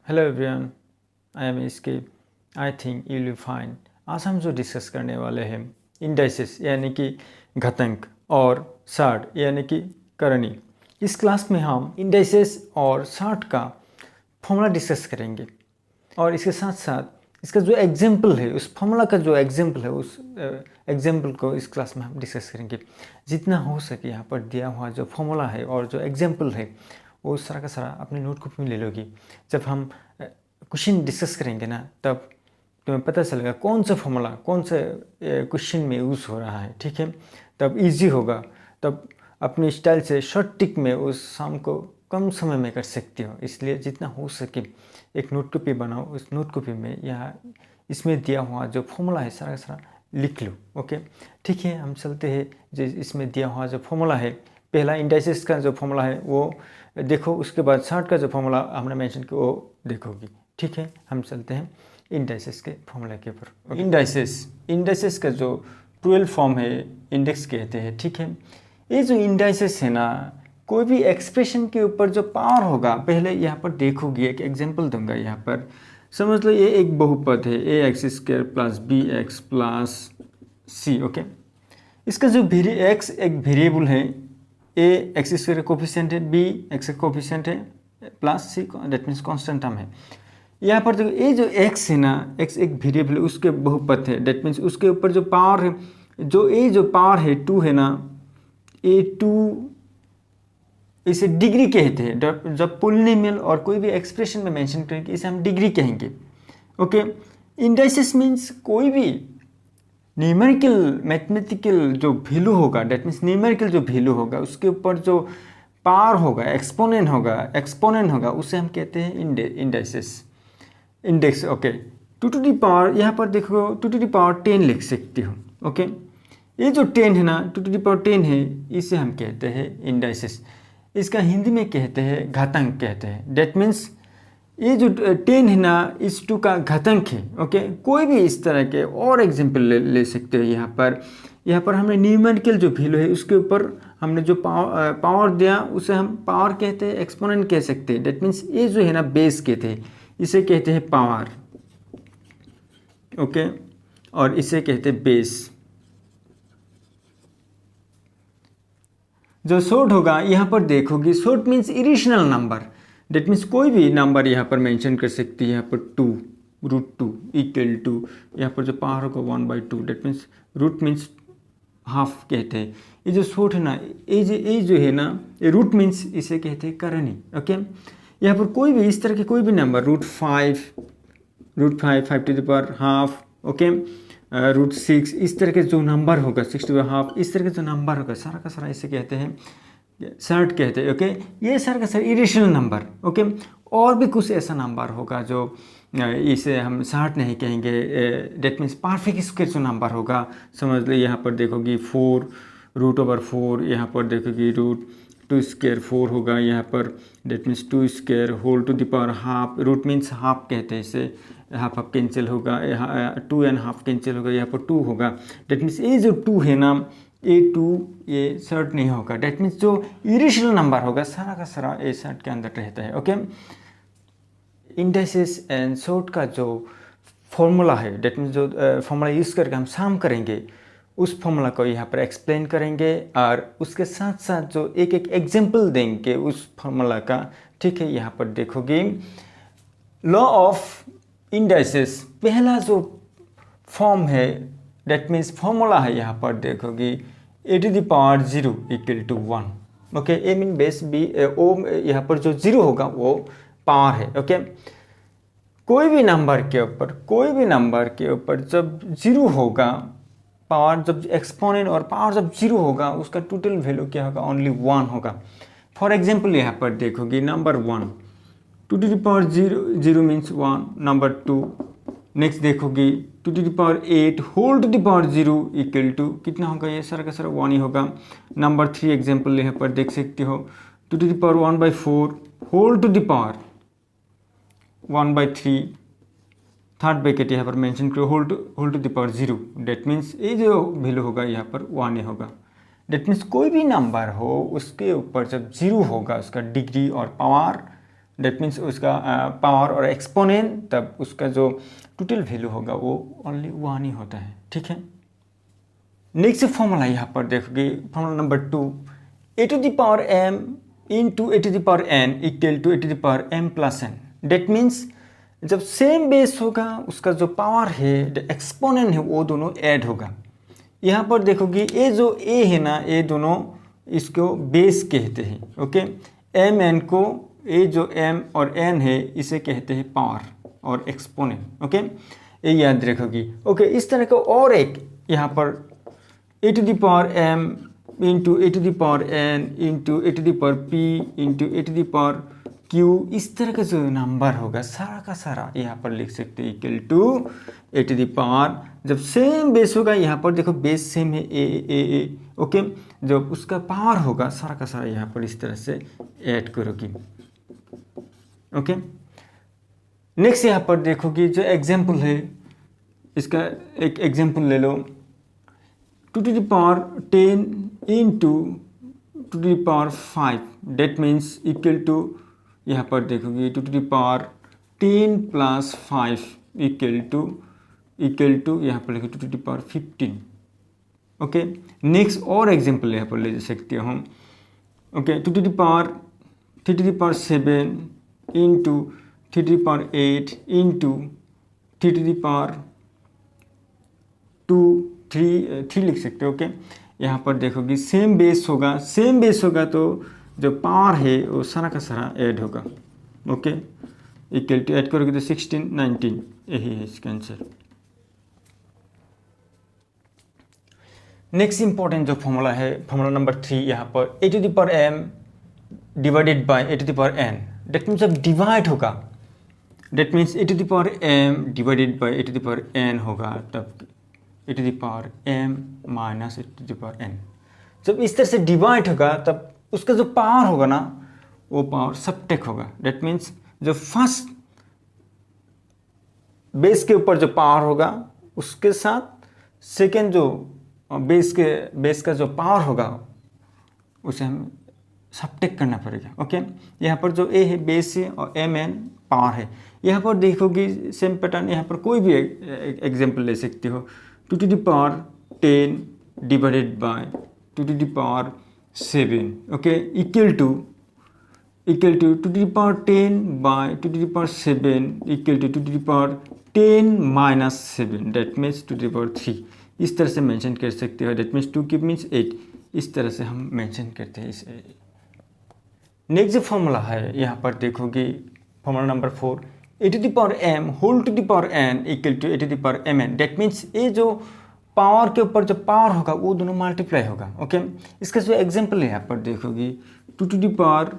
Hello everyone, I am इसके। I think you will fine. आज हम जो डिस्कस करने वाले हैं इंडाइसेस यानी कि घातांक और शार्ट यानी कि करणी। इस क्लास में हम इंडाइसेस और शार्ट का फॉर्मूला डिस्कस करेंगे और इसके साथ साथ इसका जो एग्जाम्पल है, उस फॉर्मूला का जो एग्जाम्पल है, उस एग्जाम्पल को इस क्लास में हम डिस्कस करेंगे। जितना हो सके यहाँ पर दिया हुआ जो फॉर्मूला है और जो एग्जाम्पल है वो सारा का सारा अपने नोटबुक में ले लोगी। जब हम क्वेश्चन डिस्कस करेंगे ना, तब तुम्हें पता चलेगा कौन सा फॉर्मूला कौन सा क्वेश्चन में यूज़ हो रहा है। ठीक है, तब इजी होगा, तब अपनी स्टाइल से शॉर्ट टिक में उस शाम को कम समय में कर सकते हो। इसलिए जितना हो सके एक नोट कॉपी बनाओ, उस नोट कॉपी में यहाँ इसमें दिया हुआ जो फॉर्मूला है सारा का सारा लिख लो। ओके, ठीक है, हम चलते हैं। जो इसमें दिया हुआ जो फॉर्मूला है, पहला इंडाइसेस का जो फॉर्मूला है वो देखो, उसके बाद शार्ट का जो फॉर्मूला हमने मेंशन किया वो देखोगी। ठीक है, हम चलते हैं इंडाइसेस के फॉर्मूला के ऊपर। इंडाइसेस का जो 12 फॉर्म है इंडेक्स कहते हैं। ठीक है, ये जो इंडाइसेस है ना, कोई भी एक्सप्रेशन के ऊपर जो पावर होगा, पहले यहाँ पर देखोगी, एक एग्जांपल दूंगा। यहाँ पर समझ लो ये एक बहुपद है ax² plus bx plus c। Okay, इसका जो x एक वेरिएबल है, a x² का कोफिशिएंट है, b x का कोफिशिएंट है, plus c that means constant term है। यहाँ पर देखो ये जो x है ना, x एक वेरिएबल है, उसके बहुपद है, दैट मीन्स उसके ऊपर जो पावर है, जो ये जो पावर है 2 है ना, ये 2 इसे डिग्री कहते हैं। जब पोलिनोमियल और कोई भी एक्सप्रेशन में मेंशन करेंगे इसे हम डिग्री कहेंगे। ओके, इंडाइसेस मीन्स कोई भी न्यूमेरिकल मैथमेटिकल जो वैल्यू होगा, दैट मीन्स न्यूमेरिकल जो वैल्यू होगा, उसके ऊपर जो पावर होगा, एक्सपोनेंट होगा, उसे हम कहते हैं indices, index. Okay, 2 to the power, यहाँ पर देखो 2 टू दी पावर 10 लिख सकती हो। ओके, ये जो 10 है ना, 2 टू दी पावर 10 है, इसे हम कहते हैं इंडाइसेस। इसका हिंदी में कहते हैं घातांक कहते हैं। दैट मीन्स ये जो 10 है ना, इस 2 का घातांक है। ओके, कोई भी इस तरह के और एग्जाम्पल ले सकते हैं। यहाँ पर हमने न्यूमेरिकल जो वैल्यू है उसके ऊपर हमने जो पावर दिया उसे हम पावर कहते हैं, एक्सपोनेंट कह सकते हैं। दैट मीन्स ये जो है ना बेस कहते हैं, इसे कहते हैं पावर। ओके, और इसे कहते हैं बेस। जो शॉर्ट होगा यहाँ पर देखोगे, short means irrational number. That means कोई भी नंबर यहाँ पर मेंशन कर सकती है। यहाँ पर 2 √2 इक्वल टू, यहाँ पर जो पावर होगा 1/2। That means root means half कहते हैं। ये जो शॉर्ट है ना, ये जो है ना, ये रूट मीन्स इसे कहते हैं करणी। ओके, यहाँ पर कोई भी इस तरह के कोई भी number √5 5 to the power half, okay, √6, इस तरह के जो नंबर होगा 6 टू द हाफ, इस तरह के जो नंबर होगा सारा का सारा इसे कहते हैं शार्ट कहते हैं। ओके, ये सारा का सारा इरेशनल नंबर। ओके, और भी कुछ ऐसा नंबर होगा जो इसे हम शार्ट नहीं कहेंगे। डेट मीन्स परफेक्ट स्क्वायर जो नंबर होगा, समझ लो यहाँ पर देखोगी 4 √4, यहाँ पर देखोगी √2² 4 होगा यहाँ पर। That means 2² whole to the power half, root means half कहते हैं इसे, हाफ कैंसिल होगा, 2 एंड हाफ कैंसिल होगा, यहाँ पर 2 होगा। डेट मीन्स ये जो 2 है ना, ये 2 ये शॉर्ट नहीं होगा। डेट मीन्स जो इरेशनल नंबर होगा सारा का सारा ये शॉर्ट के अंदर रहता है। ओके, इंडाइसेस एंड शॉर्ट का जो फॉर्मूला है, डेट मीन्स जो फॉर्मूला यूज़ करके हम सम करेंगे, उस फॉर्मूला को यहाँ पर एक्सप्लेन करेंगे और उसके साथ साथ जो एक एग्जाम्पल देंगे उस फॉर्मूला का। ठीक है, यहाँ पर देखोगे लॉ ऑफ इंडाइसेस, पहला जो फॉर्म है, दैट मीन्स फॉर्मूला है, यहाँ पर देखोगे a⁻0 equal to 1। Okay, A mean base, B O, यहाँ पर जो 0 होगा वो पावर है। ओके, कोई भी नंबर के ऊपर जब 0 होगा, पावर जब एक्सपोनेंट और पावर जब 0 होगा, उसका टोटल वैल्यू क्या होगा, ओनली 1 होगा। फॉर एग्जाम्पल यहाँ पर देखोगे number 1, 2 to the power 0 means 1, number 2। Next देखोगे 2 to the power 8 whole to the power 0 equal to कितना होगा, ये सारा का सारा 1 ही होगा। नंबर 3 एग्जाम्पल यहाँ पर देख सकते हो, 2 to the power 1/4 whole to the power 1/3, third bracket यहाँ पर मेंशन करो, whole to the power 0। That means ये जो वैल्यू होगा यहाँ पर 1 ही होगा। डेट मीन्स कोई भी नंबर हो उसके ऊपर जब 0 होगा, उसका डिग्री और पावर डेट मीन्स उसका पावर और एक्सपोनेंट, तब उसका जो टोटल वैल्यू होगा वो ओनली 1 ही होता है। ठीक है, नेक्स्ट फॉर्मूला यहाँ पर देखोगे, formula number 2, a to the power m into a to the power n equal to a to the power m plus n। That means जब सेम बेस होगा उसका जो पावर है, एक्सपोनेंट है, वो दोनों ऐड होगा। यहाँ पर देखोगे ये जो a है ना, ये दोनों इसको बेस कहते हैं। ओके, m n को, ये जो m और n है इसे कहते हैं पावर और एक्सपोनेंट। ओके, ये याद रखोगी। ओके, इस तरह का और एक यहाँ पर a to the power m into a to the power n into a to the power p into a to the power q, इस तरह का जो नंबर होगा सारा का सारा यहाँ पर लिख सकते हैं equal to a to the power, जब सेम बेस होगा, यहाँ पर देखो बेस सेम है a। ओके, जब उसका पावर होगा सारा का सारा यहाँ पर इस तरह से ऐड करोगी। ओके, नेक्स्ट यहाँ पर देखोगे जो एग्जाम्पल है, इसका एक एग्जाम्पल ले लो, 2 to the power 10 into 2 to the power 5, that means equal to, यहाँ पर देखोगे 2 to the power 10 plus 5 equal to यहाँ पर लिखो 2 to the power 15। Okay, next और एग्जाम्पल यहाँ पर ले सकते हो हम। Okay, 2 to the power 3 to the power 7 into 3 to the power 8 into 3 to the power 3 लिख सकते हो। ओके, यहाँ पर देखोगे सेम बेस होगा तो जो पावर है वो सारा का सारा ऐड होगा। ओके, इक्वल टू ऐड करोगे तो 16 19, यही है इसका आंसर। नेक्स्ट इंपॉर्टेंट जो फॉर्मूला है, फॉर्मूला नंबर 3, यहाँ पर a to the power m divided by a to the power n। That means जब डिवाइड होगा, that means a to the power m divided by a to the power n होगा, तब a to the power m minus a to the power n। जब इस तरह से divide होगा तब उसका जो पावर होगा ना, वो पावर सबट्रैक्ट होगा। डेट मीन्स जो फर्स्ट बेस के ऊपर जो पावर होगा उसके साथ सेकेंड जो बेस का जो पावर होगा उसे हम सबट्रैक्ट करना पड़ेगा। ओके, यहाँ पर जो a है बेस है और mn पावर है। यहाँ पर देखोगे सेम पैटर्न, यहाँ पर कोई भी एग्जाम्पल ले सकते हो। 2 to the power 10 divided by 2 to the power 7। Okay, equal to 2 to the power 10 by 2 to the power 7 equal to 2 to the power 10 minus 7, that means 2 to the power 3। इस तरह से मेंशन कर सकते हो। Date means 2 cube means 8, इस तरह से हम मेंशन करते हैं इस। नेक्स्ट जो फॉर्मूला है यहाँ पर देखोगे, formula number 4, a to the power m whole to the power n equal to a to the power mn। That means ये जो पावर के ऊपर जो पावर होगा वो दोनों मल्टीप्लाई होगा। ओके, इसका जो एग्जाम्पल है यहाँ पर देखोगे, 2 टू द पावर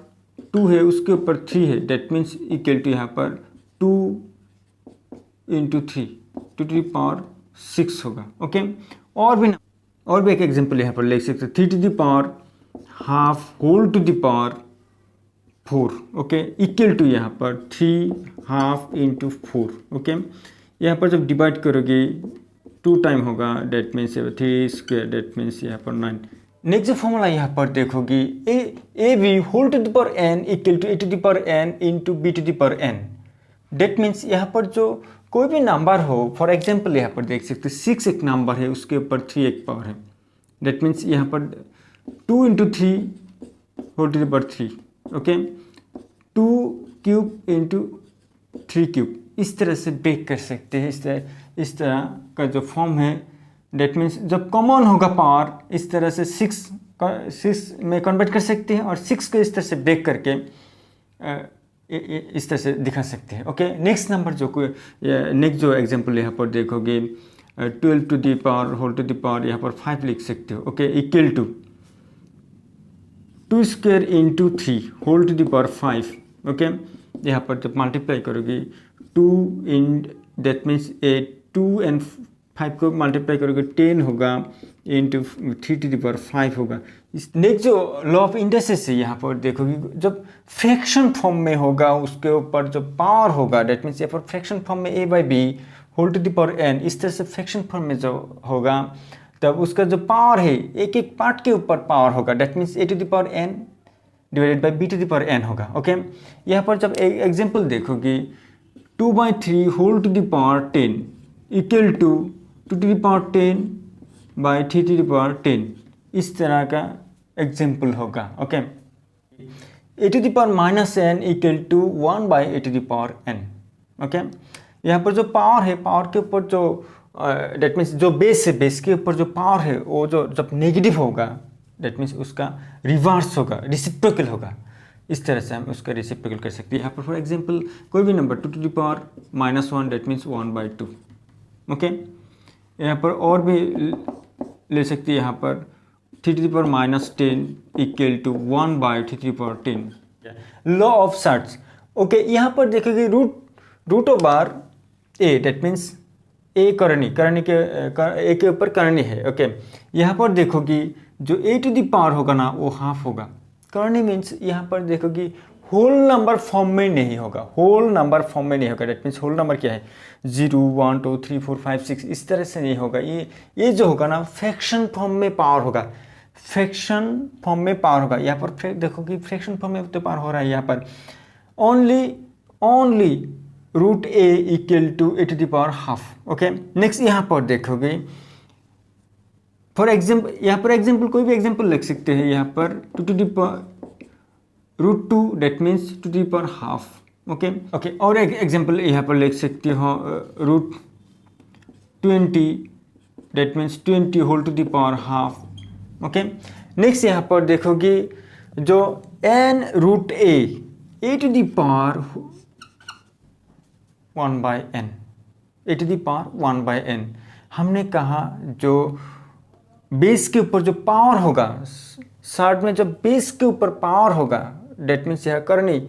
2 है, उसके ऊपर 3 है, डेट मीन्स इक्वल टू यहाँ पर 2 इंटू 3 2 टू द पावर 6 होगा। ओके, और भी एक एग्जाम्पल यहाँ पर ले सकते, 3 to the power half whole to the power 4। Okay, equal to यहाँ पर 3 हाफ इंटू 4। ओके, यहाँ पर जब डिवाइड करोगे 2 टाइम होगा, that means 3 square, that means यहाँ पर 9। नेक्स्ट जो फॉर्मूला यहाँ पर देखोगे, A B whole to the power n equal to a to the power n into b to the power n। That means यहाँ पर जो कोई भी नंबर हो, फॉर एग्जाम्पल यहाँ पर देख सकते 6 एक नंबर है, उसके ऊपर 3 एक पावर है। डेट मीन्स यहाँ पर 2 into 3 whole to the power 3। Okay, 2 cube into 3 cube, इस तरह से ब्रेक कर सकते हैं। इस तरह का जो फॉर्म है, डेट मीन्स जब कॉमन होगा पावर, इस तरह से 6 में कन्वर्ट कर सकते हैं और 6 को इस तरह से ब्रेक करके इस तरह से दिखा सकते हैं। ओके, नेक्स्ट नंबर नेक्स्ट जो एग्जांपल यहाँ पर देखोगे, 12 to the power whole to the power यहाँ पर 5 लिख सकते हो। Okay, equal to 2 square into 3 whole to the power 5। Okay, यहाँ पर जब मल्टीप्लाई करोगे 2 इन, दैट मीन्स 2 एंड 5 को मल्टीप्लाई करोगे 10 होगा इंटू 3 टू द पावर 5 होगा। नेक्स्ट जो लॉ ऑफ इंडसेस है यहाँ पर देखोगे, जब फ्रैक्शन फॉर्म में होगा उसके ऊपर जो पावर होगा, डेट मीन्स यहाँ पर फ्रैक्शन फॉर्म में a by B whole to the power n, इस तरह से फ्रैक्शन फॉर्म में जो होगा तब उसका जो पावर है एक एक पार्ट के ऊपर पावर होगा, that means a to the power n divided by B to the power n होगा। ओके, यहाँ पर जब एक एग्जाम्पल देखोगे 2/3 whole to the power 10 equal to 2 to the power 10 by 3 to the power 10, इस तरह का एग्जाम्पल होगा। Okay, a to the power minus n equal to 1 by a to the power n। Okay, यहाँ पर जो power है, power के ऊपर जो डेट मीन्स जो बेस है, बेस के ऊपर जो पावर है वो जो जब नेगेटिव होगा डेट मीन्स उसका रिवर्स होगा, रिसिप्रोकल होगा। इस तरह से हम उसका रिसिप्रोकल कर सकते हैं। यहाँ पर फॉर एग्जांपल कोई भी number 2 to the power -1 that means 1/2। Okay, यहाँ पर और भी ले सकते हैं। यहाँ पर 3 to the power -10 equal to 1/3 to the power 10। Law of surds. Okay, यहाँ पर देखोगे root of bar a date means a करनी के ए के ऊपर करनी है। ओके, यहाँ पर देखोगी जो ए टू द पावर होगा ना वो हाफ होगा। करनी मीन्स यहाँ पर देखोगी होल नंबर फॉर्म में नहीं होगा, होल नंबर फॉर्म में नहीं होगा। डेट मीन्स होल नंबर क्या है 0 1 2 3 4 5 6 इस तरह से नहीं होगा। ये जो होगा ना फ्रैक्शन फॉर्म में पावर होगा, फ्रैक्शन फॉर्म में पावर होगा। यहाँ पर देखोगी फ्रैक्शन फॉर्म में तो पावर हो रहा है। यहाँ पर only root A equal to A to the power half. Okay, next यहाँ पर देखोगे फॉर एग्जाम्पल, यहाँ पर एग्जाम्पल कोई भी एग्जाम्पल लिख सकते हैं। यहाँ पर 2 to the power √2 that means 2 to the power half. Okay, और एक एग्जाम्पल यहाँ पर लिख सकते हो √20 that means 20 whole to the power half. Okay, next यहाँ पर देखोगे जो n root A to the power 1/n, A to the power 1/n। हमने कहा जो बेस के ऊपर जो पावर होगा, शॉर्ट में जब बेस के ऊपर पावर होगा डेट मीन्स यह करनी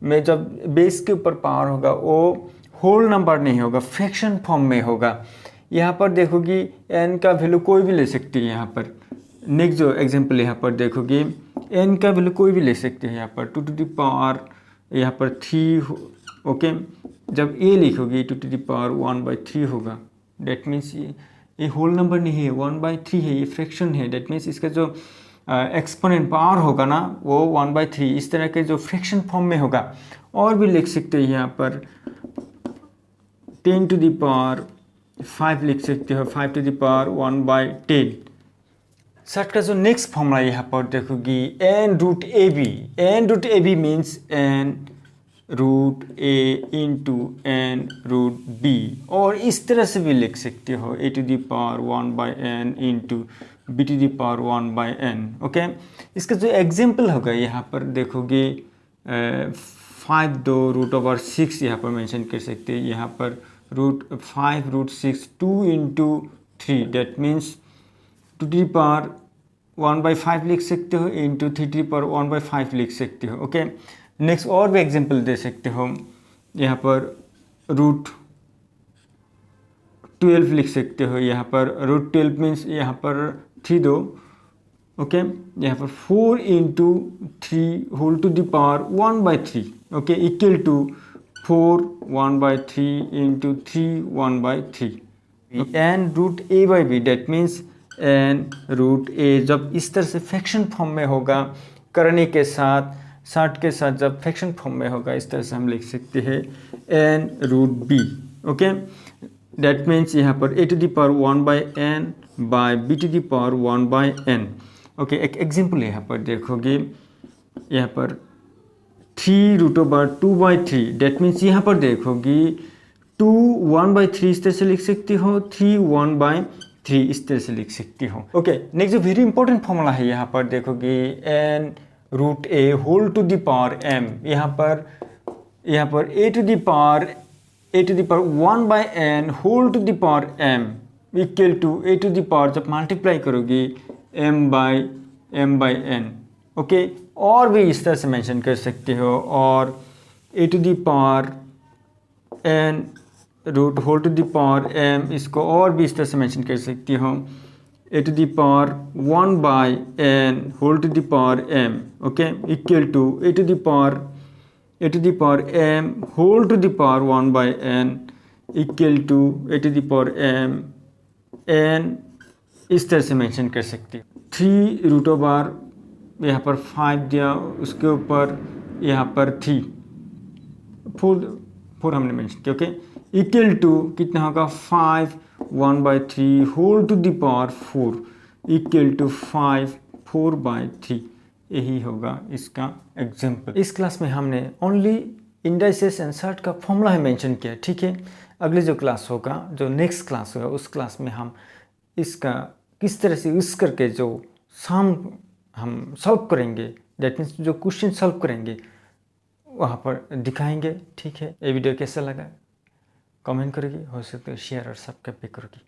में जब बेस के ऊपर पावर होगा वो होल नंबर नहीं होगा, फ्रैक्शन फॉर्म में होगा। यहाँ पर देखोगी n का वैल्यू कोई भी ले सकती है। यहाँ पर नेक्स्ट जो एग्जांपल यहाँ पर देखोगी n का वैल्यू कोई भी ले सकते हैं। यहाँ पर 2 टू द पावर यहाँ पर 3। ओके, जब a लिखोगी 2 टू द पावर 1/3 होगा। डेट मीन्स ये होल नंबर नहीं है, 1/3 है, ये फ्रैक्शन है। डेट मीन्स इसका जो एक्सपोनेंट पावर होगा ना वो 1/3 इस तरह के जो फ्रैक्शन फॉर्म में होगा। और भी लिख सकते हैं। यहाँ पर 10 टू द पावर 5 लिख सकते हो, 5 टू द पावर 1/10। सर्ट का जो नेक्स्ट फॉर्मूला यहाँ पर देखोगी n root A B means n root A into n root B. और इस तरह से भी लिख सकते हो a to the power 1/n into b to the power 1/n। Okay, इसका जो एग्जाम्पल होगा यहाँ पर देखोगे 5 2 √6 यहाँ पर मेंशन कर सकते हैं। यहाँ पर √5 √6 2 into 3 that means 2 to the power 1/5 लिख सकते हो इंटू 3 टू द पावर 1/5 लिख सकते हो। ओके, नेक्स्ट और भी एग्जांपल दे सकते हो। यहाँ पर √12 लिख सकते हो। यहाँ पर √12 मीन्स यहाँ पर 3 दो। ओके, यहाँ पर 4 into 3 whole to the power 1/3। Okay, equal to 4 1/3 into 3 1/3। n root A by B that means n root A जब इस तरह से फ्रैक्शन फॉर्म में होगा करने के साथ, शॉर्ट के साथ जब फ्रैक्शन फॉर्म में होगा इस तरह से हम लिख सकते हैं n root B. Okay, that means यहाँ पर a to the power 1/n by b to the power 1/n। Okay, एक एग्जांपल यहाँ पर देखोगे। यहाँ पर 3 √2/3 डेट मीन्स यहाँ पर देखोगी 2 1/3 इस तरह से लिख सकती हो, 3 1/3 इस तरह से लिख सकती हो। ओके, नेक्स्ट जो वेरी इंपॉर्टेंट फॉर्मूला है यहाँ पर देखोगे n root A whole to the power m। यहाँ पर a to the power 1/n whole to the power m equal to a to the power जब मल्टीप्लाई करोगी m/n। ओके, और भी इस तरह से मेंशन कर सकते हो। और a to the power n root whole to the power m इसको और भी इस तरह से मेंशन कर सकती हो a to the power 1/n whole to the power m। Okay, equal to a to the power m whole to the power 1/n equal to a to the power m n इस तरह से mention कर सकते हो। 3 √2 यहाँ पर 5 दिया, उसके ऊपर यहाँ पर 3, 4 हमने मेंशन किया। ओके, इक्वल टू कितना होगा 5 1/3 whole to the power 4 equal to 5 4/3। यही होगा इसका एग्जाम्पल। इस क्लास में हमने ओनली इंडाइसेस एंड सर्ट का फॉर्मूला है मेंशन किया। ठीक है, अगले जो क्लास होगा, जो नेक्स्ट क्लास होगा, उस क्लास में हम इसका किस तरह से यूज़ करके जो हम सॉल्व करेंगे, दैट मीन्स जो क्वेश्चन सॉल्व करेंगे वहाँ पर दिखाएंगे। ठीक है, ये वीडियो कैसा लगा कमेंट करेगी, हो सकता है शेयर और सब्सक्राइब भी करोगी।